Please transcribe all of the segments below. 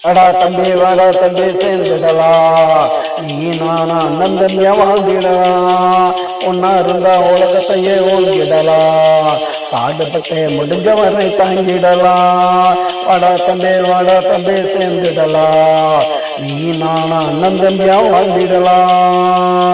அடா தம்பி வாடா தம்பி சேர்ந்துடலா, நீ நானா அண்ணன் தம்பியா வாழ்ந்திடலாம். ஒன்னா இருந்தா உலகத்தையே ஓங்கிடலாம், பாடுபட்டே முடிஞ்சவரை தாங்கிடலாம். வாடா தம்பி சேர்ந்துடலாம், நீ நானா அண்ணன் தம்பியா வாழ்ந்திடலாம்.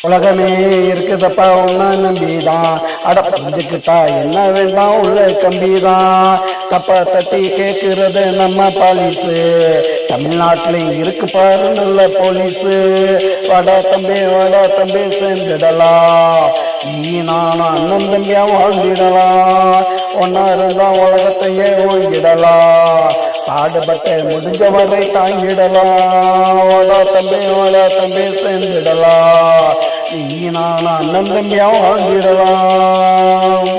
உலகமே இருக்குதப்பா ஒன்னா நம்பிதான், அட புரிஞ்சுக்கிட்டா என்ன வேண்டாம் உள்ள கம்பிதான். தப்பா தட்டி கேட்கிறது நம்ம பாலிசு, தமிழ்நாட்டிலையும் இருக்கு பாரு நல்ல போலீஸு. வாடா தம்பி சேர்ந்துடலாம், நீ நானும் அண்ணன் தம்பியா வாழ்ந்திடலாம். ஒன்னா இருந்தா உலகத்தையே ஓங்கிடலாம், பாடுபட்ட முடிஞ்ச வரை தாங்கிடலாம். வாடா தம்பி சேர்ந்துடலாம், நீ நானும் அண்ணன் தம்பியா வாழ்ந்திடலாம்.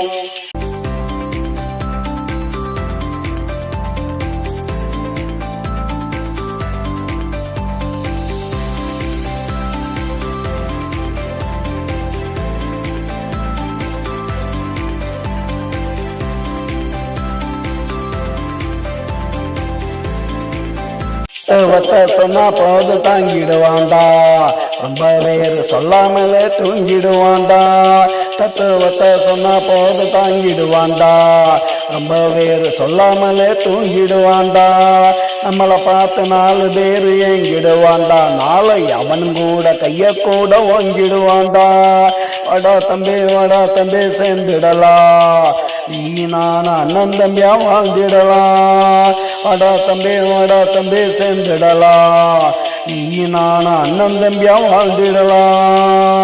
சொன்னா போது தாங்கிடுவாண்டா, ரொம்ப பேர் சொல்லாமலே தூங்கிடுவாண்டா. தத்துவத்தை சொன்னா போது தாங்கிடுவாண்டா, ரொம்ப பேர் சொல்லாமலே தூங்கிடுவாண்டா. நம்மளை பார்த்து 4 பேர் ஏங்கிடுவாண்டா, நாளை அவன் கூட கைய கூட ஓங்கிடுவாண்டா. வாடா தம்பி சேர்ந்துடலாம், நீ நான் அண்ணன் தம்பியா வாழ்ந்திடலாம். வாடா தம்பி சேர்ந்துடலாம், நீ நான் அண்ணன் தம்பியா வாழ்ந்திடலாம்.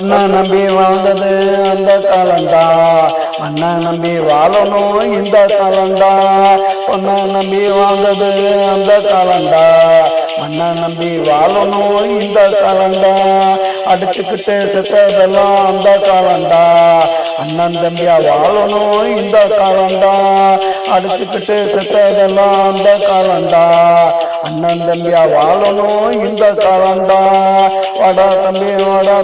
மண்ணை நம்பி வாழ்ந்தது அந்த காலண்டா, மண்ணை நம்பி வாழணும் இந்த காலண்டா. பொண்ணை நம்பி வாழ்ந்தது அந்த காலண்டா, மண்ணை நம்பி வாழணும் இந்த காலண்டா. அடிச்சுக்கிட்டு செத்ததெல்லாம் அந்த காலண்டா, அண்ணன் தம்பியா வாழணும் இந்த காலண்டா. அடிச்சுக்கிட்டு செத்ததெல்லாம் அந்த காலண்டா, அண்ணன் தம்பியா வாழணும் இந்த காலண்டா. வாடா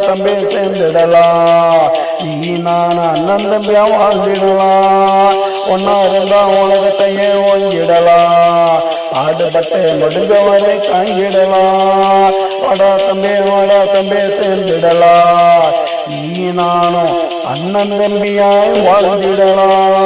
தம்பி சேர்ந்துடலாம், நீ நான் அண்ணன் தம்பியா வாழ்ந்திடலாம். ஒன்னா இருந்தா உலகத்தையே ஓங்கிடலாம், பாடுபட்டு முடிஞ்ச வரை தாங்கிடலாம். வாடா தம்பி சேர்ந்துடலாம், நீ நானும் அண்ணன் தம்பியாய் வாழ்ந்திடலாம்.